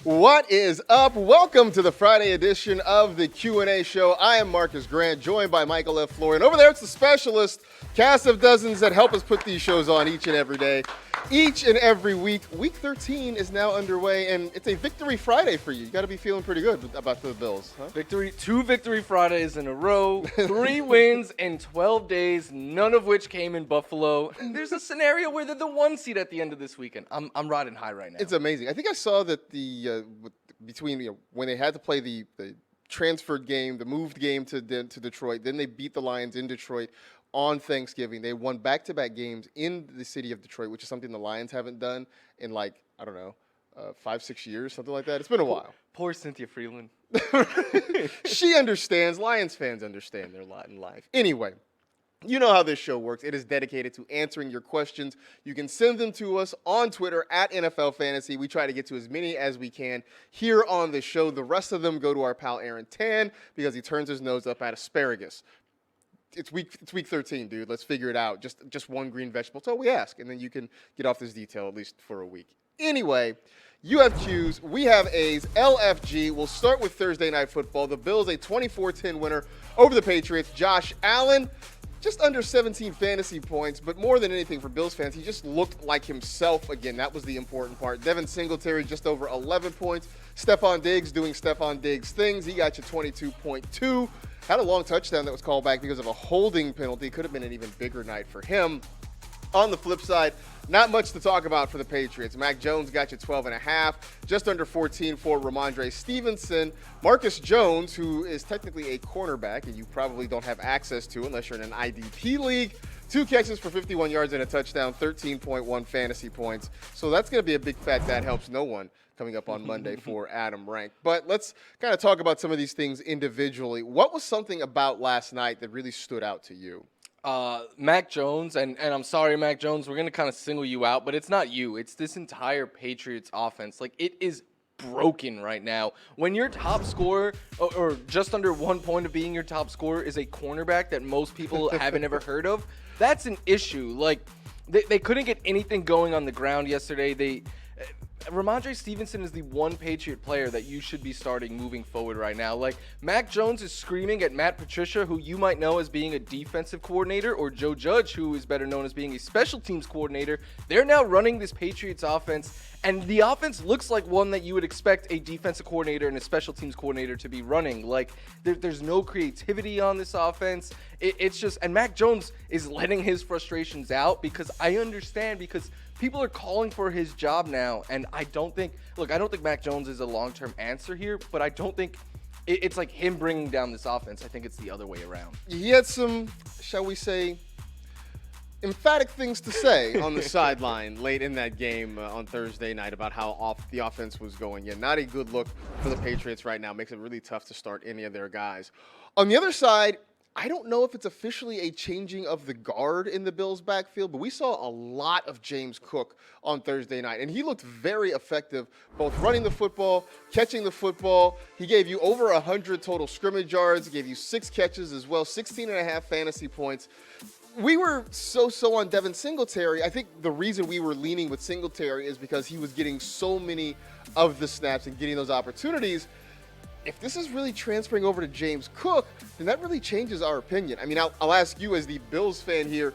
What is up? Welcome to the Friday edition of the Q&A show. I am Marcus Grant, joined by Michael F. Flory. And over there, it's the specialist, cast of dozens that help us put these shows on each and every day, each and every week. Week 13 is now underway, and it's a Victory Friday for you. You got to be feeling pretty good about the Bills, huh? Two Victory Fridays in a row, 3 wins in 12 days, none of which came in Buffalo. There's a scenario where they're the 1 seed at the end of this weekend. I'm riding high right now. It's amazing. I think I saw that between when they had to play the transferred game, the moved game to Detroit, then they beat the Lions in Detroit on Thanksgiving. They won back-to-back games in the city of Detroit, which is something the Lions haven't done in 5-6 years, something like that. It's been a while. Poor Cynthia Freeland. She understands. Lions fans understand their lot in life. Anyway, you know how this show works. It is dedicated to answering your questions. You can send them to us on Twitter at NFL Fantasy. We try to get to as many as we can here on the show. The rest of them go to our pal Aaron Tan because he turns his nose up at asparagus. It's week 13, dude. Let's figure it out. Just one green vegetable. That's all we ask. And then you can get off this detail at least for a week. Anyway, you have Q's, we have A's, LFG. We'll start with Thursday Night Football. The Bills, a 24-10 winner over the Patriots. Josh Allen, just under 17 fantasy points, but more than anything for Bills fans, he just looked like himself again. That was the important part. Devin Singletary, just over 11 points. Stephon Diggs doing Stephon Diggs things. He got you 22.2. Had a long touchdown that was called back because of a holding penalty. Could have been an even bigger night for him. On the flip side, not much to talk about for the Patriots. Mac Jones got you 12.5, just under 14 for Ramondre Stevenson. Marcus Jones, who is technically a cornerback, and you probably don't have access to unless you're in an IDP league, 2 catches for 51 yards and a touchdown, 13.1 fantasy points. So that's going to be a big fat that helps no one coming up on Monday for Adam Rank. But let's kind of talk about some of these things individually. What was something about last night that really stood out to you? Mac Jones, and I'm sorry, Mac Jones, we're going to kind of single you out, but it's not you. It's this entire Patriots offense. Like, it is broken right now. When your top scorer, or just under 1 point of being your top scorer, is a cornerback that most people haven't ever heard of, that's an issue. Like, they couldn't get anything going on the ground yesterday. Ramondre Stevenson is the one Patriot player that you should be starting moving forward right now. Like, Mac Jones is screaming at Matt Patricia, who you might know as being a defensive coordinator, or Joe Judge, who is better known as being a special teams coordinator. They're now running this Patriots offense, and the offense looks like one that you would expect a defensive coordinator and a special teams coordinator to be running. Like, there's no creativity on this offense. It's just, and Mac Jones is letting his frustrations out because I understand, because people are calling for his job now, and I don't think Mac Jones is a long-term answer here, but I don't think it's like him bringing down this offense. I think it's the other way around. He had some, shall we say, emphatic things to say on the sideline late in that game on Thursday night about how off the offense was going. Yeah, not a good look for the Patriots right now. Makes it really tough to start any of their guys. On the other side, I don't know if it's officially a changing of the guard in the Bills' backfield, but we saw a lot of James Cook on Thursday night, and he looked very effective, both running the football, catching the football. He gave you over 100 total scrimmage yards. He gave you 6 catches as well, 16.5 fantasy points. We were so on Devin Singletary. I think the reason we were leaning with Singletary is because he was getting so many of the snaps and getting those opportunities. If this is really transferring over to James Cook, then that really changes our opinion. I mean, I'll ask you as the Bills fan here,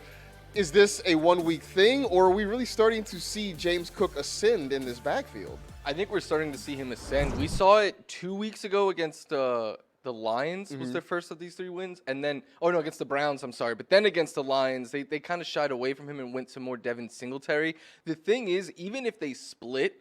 is this a 1-week thing, or are we really starting to see James Cook ascend in this backfield? I think we're starting to see him ascend. We saw it 2 weeks ago against the Lions, was their first of these 3 wins, and then, against the Browns, I'm sorry, but then against the Lions, they kind of shied away from him and went to more Devin Singletary. The thing is, even if they split,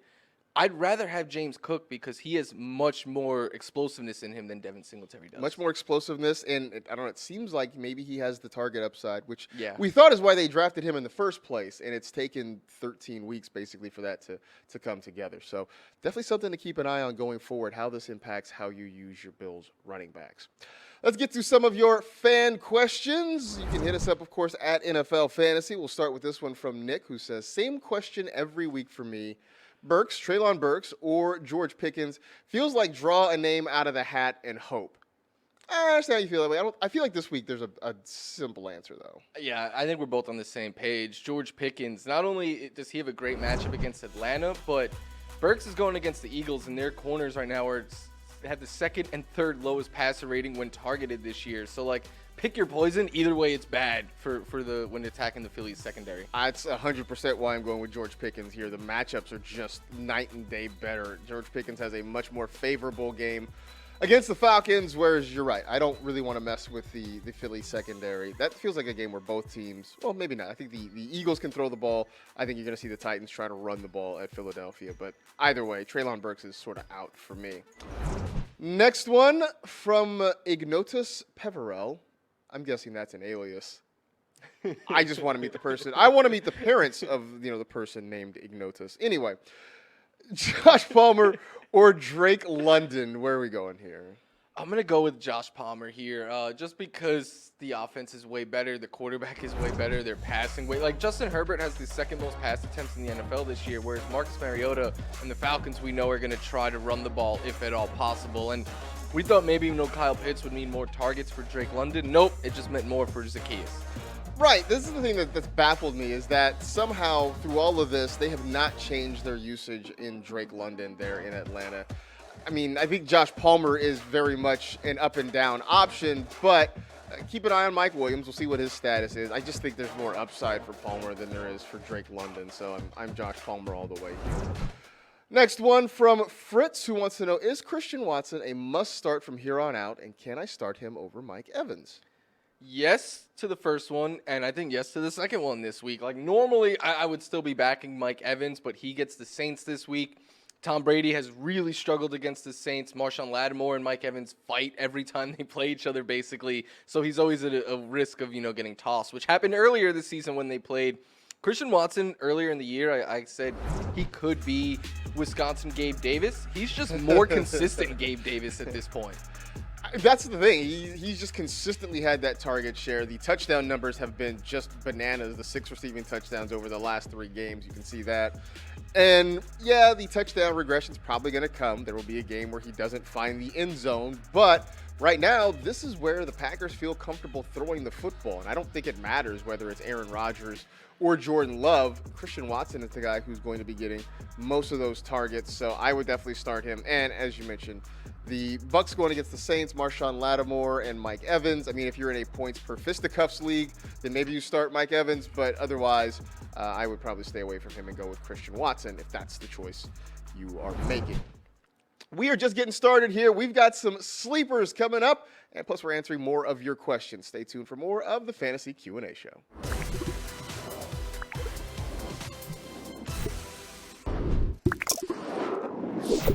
I'd rather have James Cook because he has much more explosiveness in him than Devin Singletary does. Much more explosiveness, and it seems like maybe he has the target upside, which Yeah. we thought is why they drafted him in the first place, and it's taken 13 weeks basically for that to come together. So definitely something to keep an eye on going forward, how this impacts how you use your Bills running backs. Let's get to some of your fan questions. You can hit us up, of course, at NFL Fantasy. We'll start with this one from Nick, who says, same question every week for me. Burks, Treylon Burks, or George Pickens? Feels like draw a name out of the hat and hope. I understand how you feel that way. I feel like this week there's a simple answer, though. Yeah, I think we're both on the same page. George Pickens, not only does he have a great matchup against Atlanta, but Burks is going against the Eagles, and their corners right now have the second and third lowest passer rating when targeted this year. So, like, pick your poison. Either way, it's bad for when attacking the Phillies secondary. That's 100% why I'm going with George Pickens here. The matchups are just night and day better. George Pickens has a much more favorable game against the Falcons, whereas you're right. I don't really want to mess with the Phillies secondary. That feels like a game where both teams, well, maybe not. I think the Eagles can throw the ball. I think you're going to see the Titans try to run the ball at Philadelphia. But either way, Treylon Burks is sort of out for me. Next one from Ignotus Peverell. I'm guessing that's an alias. I just want to meet the person. I want to meet the parents of the person named Ignotus. Anyway, Josh Palmer or Drake London? Where are we going here? I'm going to go with Josh Palmer here just because the offense is way better. The quarterback is way better. They're passing way. Like, Justin Herbert has the second most pass attempts in the NFL this year, whereas Marcus Mariota and the Falcons, we know, are going to try to run the ball if at all possible. And we thought maybe Kyle Pitts would mean more targets for Drake London. Nope, it just meant more for Zacchaeus. Right. This is the thing that's baffled me is that somehow through all of this, they have not changed their usage in Drake London there in Atlanta. I mean, I think Josh Palmer is very much an up and down option, but keep an eye on Mike Williams. We'll see what his status is. I just think there's more upside for Palmer than there is for Drake London, so I'm Josh Palmer all the way here. Next one from Fritz, who wants to know, is Christian Watson a must start from here on out, and can I start him over Mike Evans? Yes to the first one, and I think yes to the second one this week. Like, normally I would still be backing Mike Evans, but he gets the Saints this week. Tom Brady has really struggled against the Saints. Marshawn Lattimore and Mike Evans fight every time they play each other, basically. So he's always at a risk of, getting tossed, which happened earlier this season when they played. Christian Watson, earlier in the year, I said he could be Wisconsin Gabe Davis. He's just more consistent Gabe Davis at this point. That's the thing. He's just consistently had that target share. The touchdown numbers have been just bananas. The 6 receiving touchdowns over the last 3 games. You can see that. And, yeah, the touchdown regression is probably going to come. There will be a game where he doesn't find the end zone. But right now, this is where the Packers feel comfortable throwing the football. And I don't think it matters whether it's Aaron Rodgers or Jordan Love. Christian Watson is the guy who's going to be getting most of those targets. So I would definitely start him. And as you mentioned, the Bucs going against the Saints, Marshawn Lattimore and Mike Evans. I mean, if you're in a points per fisticuffs league, then maybe you start Mike Evans. But otherwise, I would probably stay away from him and go with Christian Watson if that's the choice you are making. We are just getting started here. We've got some sleepers coming up, and plus we're answering more of your questions. Stay tuned for more of the Fantasy Q&A Show.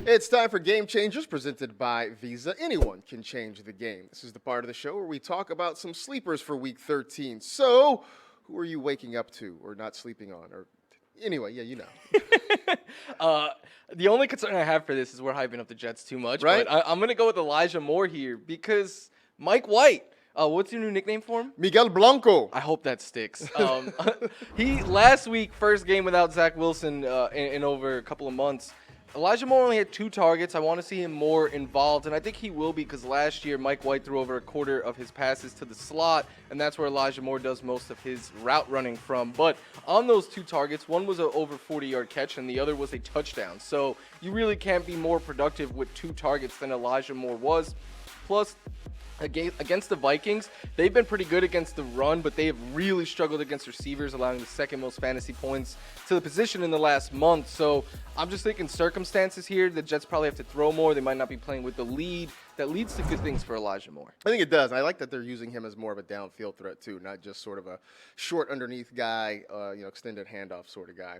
It's time for Game Changers, presented by Visa. Anyone can change the game. This is the part of the show where we talk about some sleepers for Week 13. So, who are you waking up to or not sleeping on? Or anyway, yeah, you know. The only concern I have for this is we're hyping up the Jets too much. Right? But I'm going to go with Elijah Moore here because Mike White. What's your new nickname for him? Miguel Blanco. I hope that sticks. He last week, first game without Zach Wilson in over a couple of months. Elijah Moore only had 2 targets. I want to see him more involved, and I think he will be because last year Mike White threw over a quarter of his passes to the slot, and that's where Elijah Moore does most of his route running from. But on those 2 targets, one was an over 40-yard catch, and the other was a touchdown. So you really can't be more productive with 2 targets than Elijah Moore was. Plus, against the Vikings, they've been pretty good against the run, but they have really struggled against receivers, allowing the second most fantasy points to the position in the last month. So I'm just thinking circumstances here. The Jets probably have to throw more. They might not be playing with the lead. That leads to good things for Elijah Moore. I think it does. I like that they're using him as more of a downfield threat, too, not just sort of a short underneath guy, extended handoff sort of guy.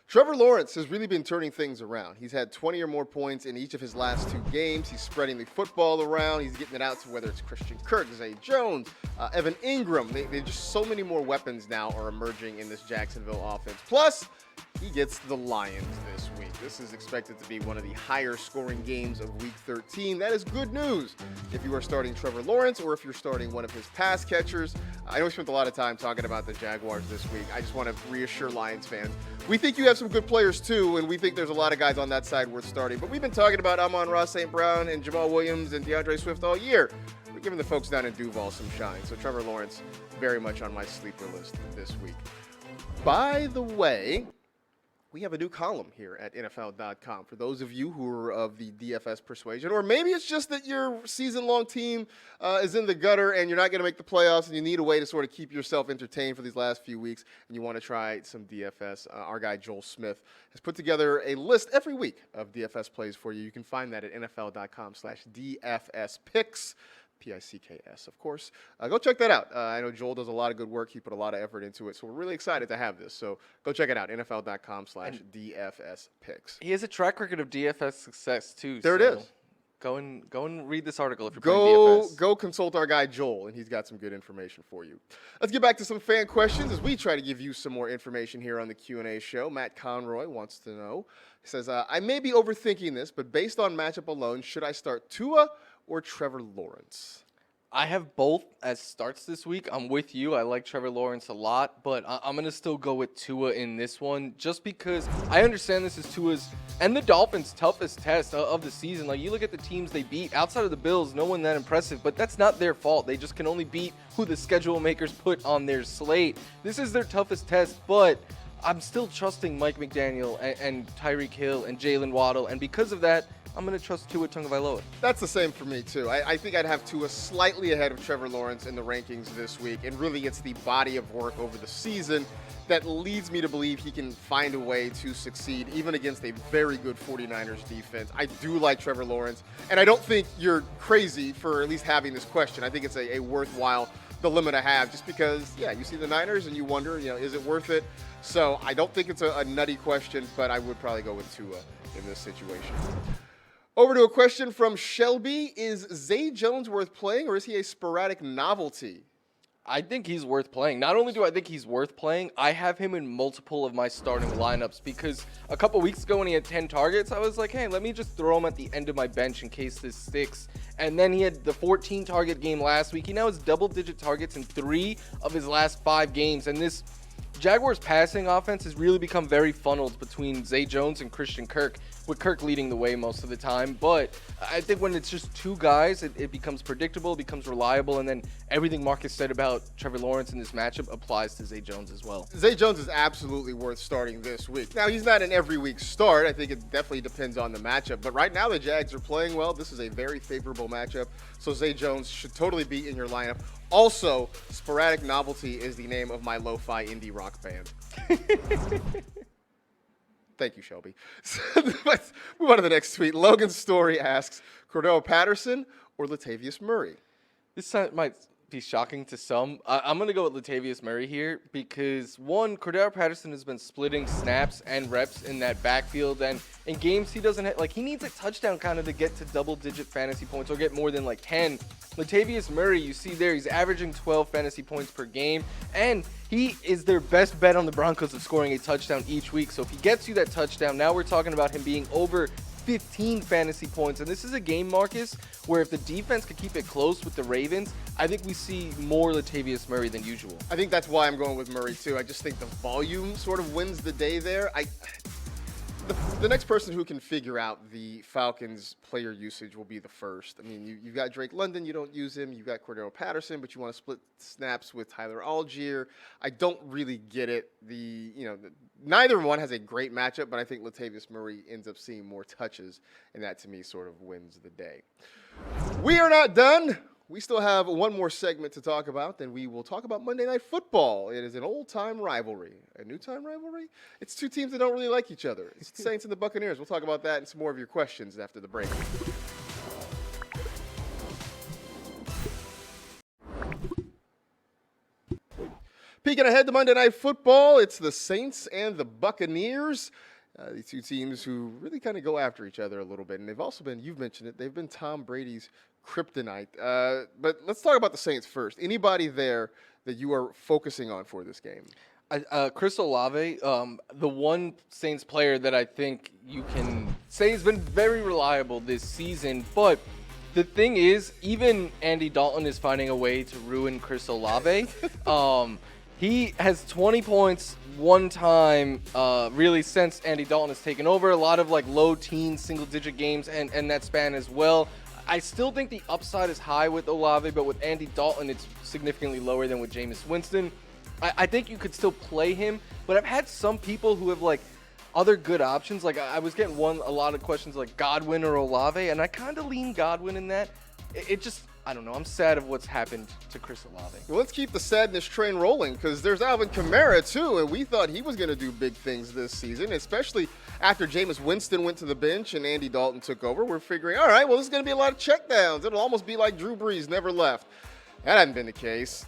Trevor Lawrence has really been turning things around. He's had 20 or more points in each of his last 2 games. He's spreading the football around. He's getting it out to whether it's Christian Kirk, Zay Jones, Evan Ingram. They just so many more weapons now are emerging in this Jacksonville offense. Plus, he gets the Lions this week. This is expected to be one of the higher scoring games of Week 13. That is good news if you are starting Trevor Lawrence or if you're starting one of his pass catchers. I know we spent a lot of time talking about the Jaguars this week. I just want to reassure Lions fans. We think you have some good players too, and we think there's a lot of guys on that side worth starting. But we've been talking about Amon-Ra St. Brown and Jamal Williams and DeAndre Swift all year. We're giving the folks down in Duval some shine. So Trevor Lawrence, very much on my sleeper list this week. By the way, we have a new column here at NFL.com for those of you who are of the DFS persuasion, or maybe it's just that your season-long team is in the gutter and you're not going to make the playoffs and you need a way to sort of keep yourself entertained for these last few weeks and you want to try some DFS. Our guy Joel Smith has put together a list every week of DFS plays for you. You can find that at NFL.com/DFS picks. Picks, of course. Go check that out. I know Joel does a lot of good work. He put a lot of effort into it. So we're really excited to have this. So go check it out. NFL.com/DFS picks. He has a track record of DFS success too. There it is. Go and read this article if you're playing DFS. Go consult our guy Joel, and he's got some good information for you. Let's get back to some fan questions as we try to give you some more information here on the Q&A show. Matt Conroy wants to know. He says, I may be overthinking this, but based on matchup alone, should I start Tua or Trevor Lawrence? I have both as starts this week. I'm with you. I like Trevor Lawrence a lot, but I'm going to still go with Tua in this one just because I understand this is Tua's and the Dolphins' toughest test of the season. Like, you look at the teams they beat, outside of the Bills, no one that impressive, but that's not their fault. They just can only beat who the schedule makers put on their slate. This is their toughest test, but I'm still trusting Mike McDaniel and Tyreek Hill and Jalen Waddle, and because of that, I'm going to trust Tua Tagovailoa. That's the same for me, too. I think I'd have Tua slightly ahead of Trevor Lawrence in the rankings this week, and really it's the body of work over the season that leads me to believe he can find a way to succeed, even against a very good 49ers defense. I do like Trevor Lawrence, and I don't think you're crazy for at least having this question. I think it's a worthwhile dilemma to have, just because, yeah, you see the Niners and you wonder, is it worth it? So I don't think it's a nutty question, but I would probably go with Tua in this situation. Over to a question from Shelby. Is Zay Jones worth playing, or is he a sporadic novelty? I think he's worth playing. Not only do I think he's worth playing, I have him in multiple of my starting lineups because a couple weeks ago when he had 10 targets, I was like, hey, let me just throw him at the end of my bench in case this sticks. And then he had the 14 target game last week. He now has double-digit targets in 3 of his last 5 games. And this Jaguars passing offense has really become very funneled between Zay Jones and Christian Kirk, with Kirk leading the way most of the time. But I think when it's just 2 guys, it becomes predictable, it becomes reliable, and then everything Marcus said about Trevor Lawrence in this matchup applies to Zay Jones as well. Zay Jones is absolutely worth starting this week. Now, he's not an every week start. I think it definitely depends on the matchup. But right now, the Jags are playing well. This is a very favorable matchup. So Zay Jones should totally be in your lineup. Also, Sporadic Novelty is the name of my lo-fi indie rock band. Thank you, Shelby. Let's move on to the next tweet. Logan Story asks, Cordell Patterson or Latavius Murray? This might be shocking to some. I'm going to go with Latavius Murray here because, one, Cordell Patterson has been splitting snaps and reps in that backfield, and in games he doesn't have, he needs a touchdown kind of to get to double-digit fantasy points or get more than 10. Latavius Murray, you see there, he's averaging 12 fantasy points per game, and he is their best bet on the Broncos of scoring a touchdown each week. So if he gets you that touchdown, now we're talking about him being over 15 fantasy points. And this is a game, Marcus, where if the defense could keep it close with the Ravens, I think we see more Latavius Murray than usual. I think that's why I'm going with Murray, too. I just think the volume sort of wins the day there. The next person who can figure out the Falcons' player usage will be the first. I mean, you've got Drake London, you don't use him. You've got Cordell Patterson, but you want to split snaps with Tyler Algier. I don't really get it. Neither one has a great matchup, but I think Latavius Murray ends up seeing more touches, and that, to me, sort of wins the day. We are not done. We still have one more segment to talk about, then we will talk about Monday Night Football. It is an old-time rivalry. A new-time rivalry? It's 2 teams that don't really like each other. It's the Saints and the Buccaneers. We'll talk about that and some more of your questions after the break. Peeking ahead to Monday Night Football, it's the Saints and the Buccaneers. These 2 teams who really kind of go after each other a little bit. And they've also been, you've mentioned it, they've been Tom Brady's kryptonite. But let's talk about the Saints first. Anybody there that you are focusing on for this game? Chris Olave, the one Saints player that I think you can say has been very reliable this season. But the thing is, even Andy Dalton is finding a way to ruin Chris Olave. He has 20 points one time, really, since Andy Dalton has taken over. A lot of low teen, single-digit games and that span as well. I still think the upside is high with Olave, but with Andy Dalton, it's significantly lower than with Jameis Winston. I think you could still play him, but I've had some people who have other good options. Like I was getting a lot of questions like Godwin or Olave, and I kind of lean Godwin in that. It just, I don't know. I'm sad of what's happened to Chris Olave. Well, let's keep the sadness train rolling because there's Alvin Kamara, too, and we thought he was going to do big things this season, especially after Jameis Winston went to the bench and Andy Dalton took over. We're figuring, all right, well, this is going to be a lot of checkdowns. It'll almost be like Drew Brees never left. That hadn't been the case.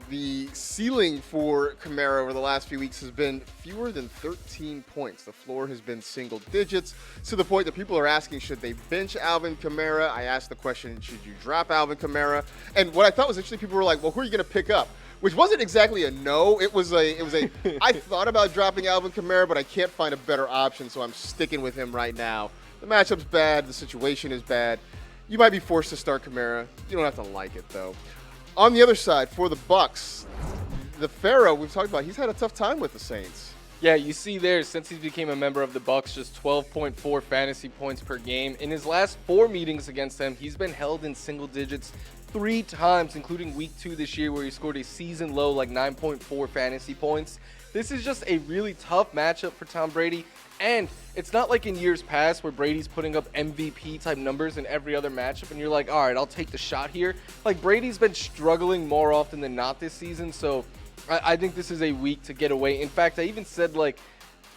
The ceiling for Kamara over the last few weeks has been fewer than 13 points. The floor has been single digits to the point that people are asking, should they bench Alvin Kamara? I asked the question, should you drop Alvin Kamara? And what I thought was interesting, people were like, well, who are you going to pick up? Which wasn't exactly a no. It was a I thought about dropping Alvin Kamara, but I can't find a better option, so I'm sticking with him right now. The matchup's bad. The situation is bad. You might be forced to start Kamara. You don't have to like it, though. On the other side, for the Bucks, the Pharaoh we've talked about, he's had a tough time with the Saints. Yeah, you see there, since he became a member of the Bucks, just 12.4 fantasy points per game. In his last 4 meetings against them, he's been held in single digits 3 times, including week 2 this year where he scored a season low, like 9.4 fantasy points. This is just a really tough matchup for Tom Brady. And it's not like in years past where Brady's putting up MVP type numbers in every other matchup and you're like, all right, I'll take the shot here. Like Brady's been struggling more often than not this season. So I think this is a week to get away. In fact, I even said like,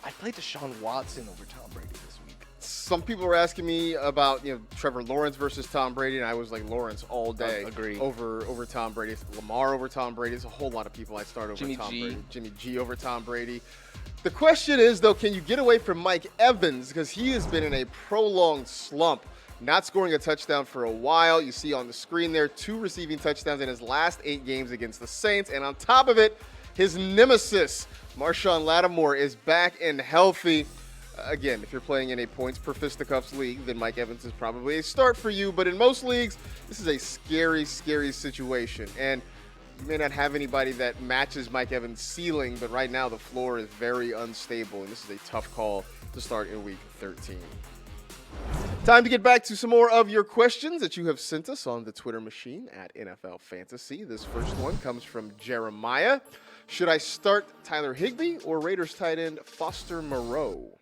I played Deshaun Watson over Tom Brady this week. Some people were asking me about, Trevor Lawrence versus Tom Brady, and I was like Lawrence all day. Agreed. Over Tom Brady. Lamar over Tom Brady. There's a whole lot of people I start over Jimmy Tom G. Brady. Jimmy G over Tom Brady. The question is, though, can you get away from Mike Evans? Because he has been in a prolonged slump, not scoring a touchdown for a while. You see on the screen there, 2 receiving touchdowns in his last 8 games against the Saints. And on top of it, his nemesis, Marshawn Lattimore, is back and healthy. Again, if you're playing in a points per fisticuffs league, then Mike Evans is probably a start for you. But in most leagues, this is a scary, scary situation. And you may not have anybody that matches Mike Evans' ceiling, but right now the floor is very unstable, and this is a tough call to start in Week 13. Time to get back to some more of your questions that you have sent us on the Twitter machine at NFL Fantasy. This first one comes from Jeremiah. Should I start Tyler Higbee or Raiders tight end Foster Moreau?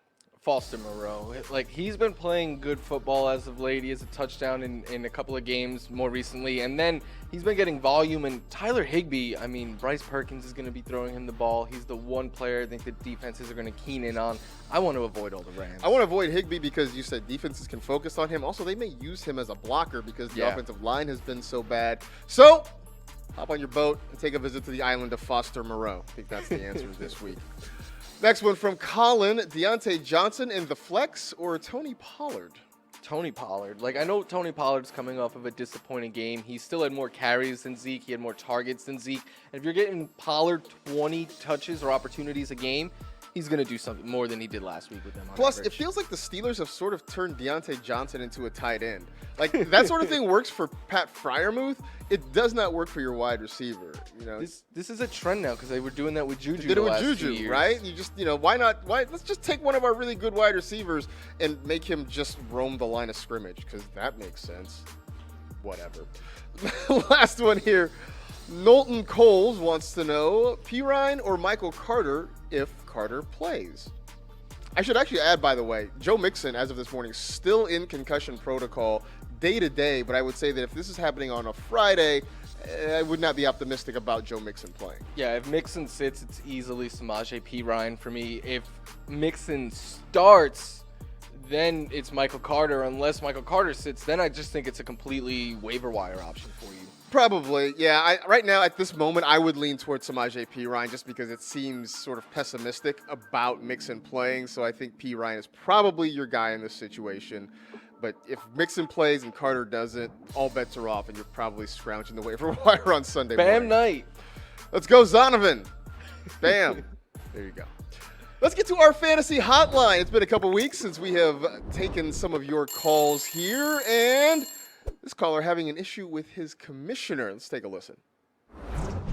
Foster Moreau. Like, he's been playing good football as of late. He has a touchdown in a couple of games more recently. And then he's been getting volume. And Tyler Higbee, I mean, Bryce Perkins is going to be throwing him the ball. He's the one player I think the defenses are going to keen in on. I want to avoid all the Rams. I want to avoid Higbee because you said defenses can focus on him. Also, they may use him as a blocker because the offensive line has been so bad. So, hop on your boat and take a visit to the island of Foster Moreau. I think that's the answer this week. Next one from Colin. Deontay Johnson in the flex or Tony Pollard? Tony Pollard. Like, I know Tony Pollard's coming off of a disappointing game. He still had more carries than Zeke. He had more targets than Zeke. And if you're getting Pollard 20 touches or opportunities a game, he's going to do something more than he did last week with them. Plus, it feels like the Steelers have sort of turned Deontay Johnson into a tight end. Like, that sort of thing works for Pat Freiermuth. It does not work for your wide receiver. This is a trend now because they were doing that with Juju. They did it with Juju, right? You just, let's just take one of our really good wide receivers and make him just roam the line of scrimmage because that makes sense. Whatever. Last one here. Knowlton Coles wants to know Pirine or Michael Carter if Carter plays. I should actually add, by the way, Joe Mixon, as of this morning, still in concussion protocol day to day, but I would say that if this is happening on a Friday, I would not be optimistic about Joe Mixon playing. Yeah, if Mixon sits, it's easily Samaje Perine for me. If Mixon starts, then it's Michael Carter. Unless Michael Carter sits, then I just think it's a completely waiver wire option for you. Probably, yeah. Right now, at this moment, I would lean towards Samaje Perine just because it seems sort of pessimistic about Mixon playing. So I think Perine is probably your guy in this situation. But if Mixon plays and Carter doesn't, all bets are off, and you're probably scrounging the waiver wire on Sunday morning. Bam night. Let's go, Zonovan. Bam. There you go. Let's get to our fantasy hotline. It's been a couple weeks since we have taken some of your calls here, and this caller having an issue with his commissioner. Let's take a listen.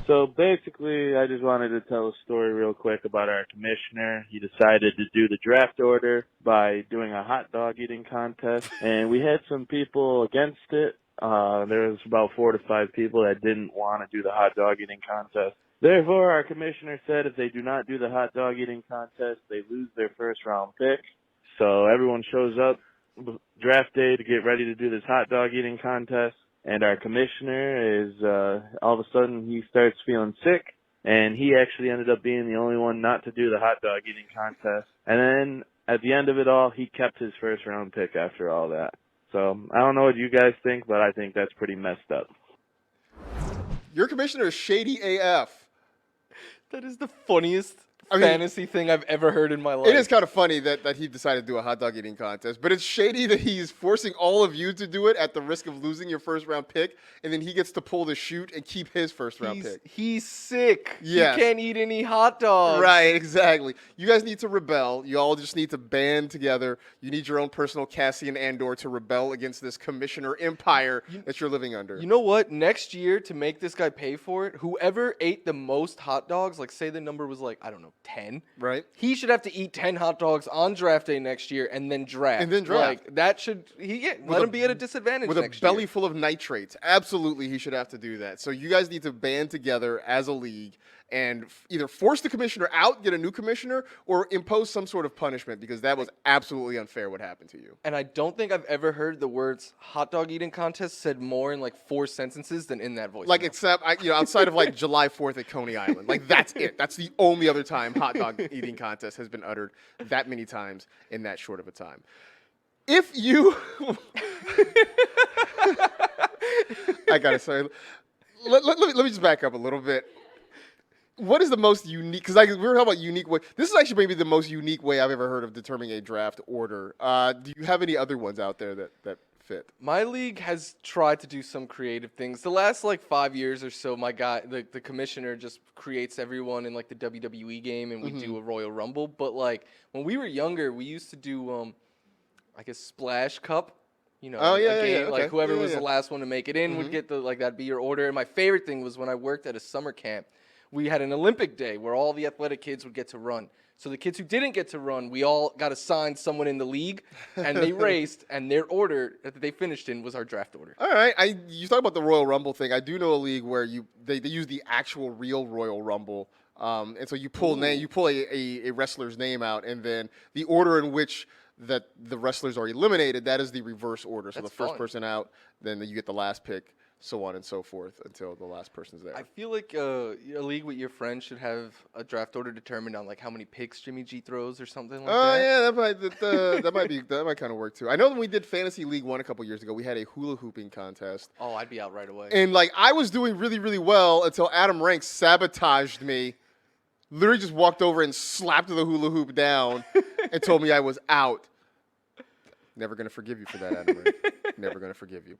So basically, I just wanted to tell a story real quick about our commissioner. He decided to do the draft order by doing a hot dog eating contest, and we had some people against it. There was about 4 to 5 people that didn't want to do the hot dog eating contest. Therefore, our commissioner said if they do not do the hot dog eating contest, they lose their first round pick. So everyone shows up draft day to get ready to do this hot dog eating contest. And our commissioner is, all of a sudden he starts feeling sick. And he actually ended up being the only one not to do the hot dog eating contest. And then at the end of it all, he kept his first round pick after all that. So I don't know what you guys think, but I think that's pretty messed up. Your commissioner is shady AF. That is the funniest fantasy thing I've ever heard in my life. It is kind of funny that he decided to do a hot dog eating contest, but it's shady that he's forcing all of you to do it at the risk of losing your first round pick, and then he gets to pull the chute and keep his first round pick. He's sick. Yes. He can't eat any hot dogs. Right, exactly. You guys need to rebel. You all just need to band together. You need your own personal Cassian Andor to rebel against this commissioner empire that you're living under. You know what? Next year, to make this guy pay for it, whoever ate the most hot dogs, like say the number was like, I don't know, 10. Right. He should have to eat 10 hot dogs on draft day next year and then draft. Like, that should, let him be at a disadvantage with next a belly year. full of nitrates. Absolutely, he should have to do that. So you guys need to band together as a league and either force the commissioner out, get a new commissioner, or impose some sort of punishment, because that was absolutely unfair what happened to you. And I don't think I've ever heard the words hot dog eating contest said more in like 4 sentences than in that voice. Like, except, outside of like July 4th at Coney Island. Like, that's it. That's the only other time hot dog eating contest has been uttered that many times in that short of a time. If you... I gotta say, let me just back up a little bit. What is the most unique? Because we were talking about unique way. This is actually maybe the most unique way I've ever heard of determining a draft order. Do you have any other ones out there that fit? My league has tried to do some creative things. The last like 5 years or so, my guy, the commissioner, just creates everyone in like the WWE game, and we do a Royal Rumble. But like when we were younger, we used to do like a Splash Cup. You know, Oh, yeah, a game, okay. like whoever Yeah, was yeah. the last one to make it in would get that'd be your order. And my favorite thing was when I worked at a summer camp, we had an Olympic day where all the athletic kids would get to run. So the kids who didn't get to run, we all got assigned someone in the league, and they raced, and their order that they finished in was our draft order. All right. You talk about the Royal Rumble thing. I do know a league where they use the actual real Royal Rumble. And so you pull a wrestler's name out, and then the order in which that the wrestlers are eliminated, that is the reverse order. So That's the first fun. person out, then you get the last pick, so on and so forth until the last person's there. I feel like a league with your friends should have a draft order determined on like how many picks Jimmy G throws or something like Oh that. yeah, that might kind of work too. I know when we did Fantasy League 1 a couple years ago, we had a hula hooping contest, Oh, I'd be out right away. and like I was doing really really well until Adam Ranks sabotaged me. Literally just walked over and slapped the hula hoop down and told me I was out. Never going to forgive you for that, Adam Ranks. Never going to forgive you.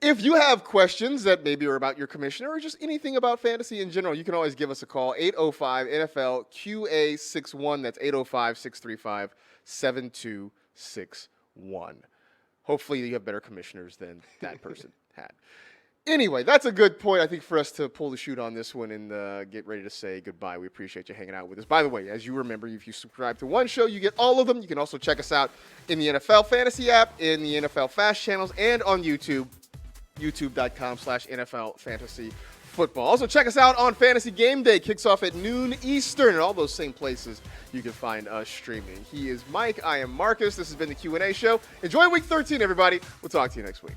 If you have questions that maybe are about your commissioner or just anything about fantasy in general, you can always give us a call, 805-NFL-QA61. That's 805-635-7261. Hopefully you have better commissioners than that person had. Anyway, that's a good point, I think, for us to pull the chute on this one and get ready to say goodbye. We appreciate you hanging out with us. By the way, as you remember, if you subscribe to one show, you get all of them. You can also check us out in the NFL Fantasy app, in the NFL Fast channels, and on YouTube, youtube.com/NFL Fantasy Football. Also, check us out on Fantasy Game Day. Kicks off at noon Eastern, and all those same places you can find us streaming. He is Mike. I am Marcus. This has been the Q&A show. Enjoy Week 13, everybody. We'll talk to you next week.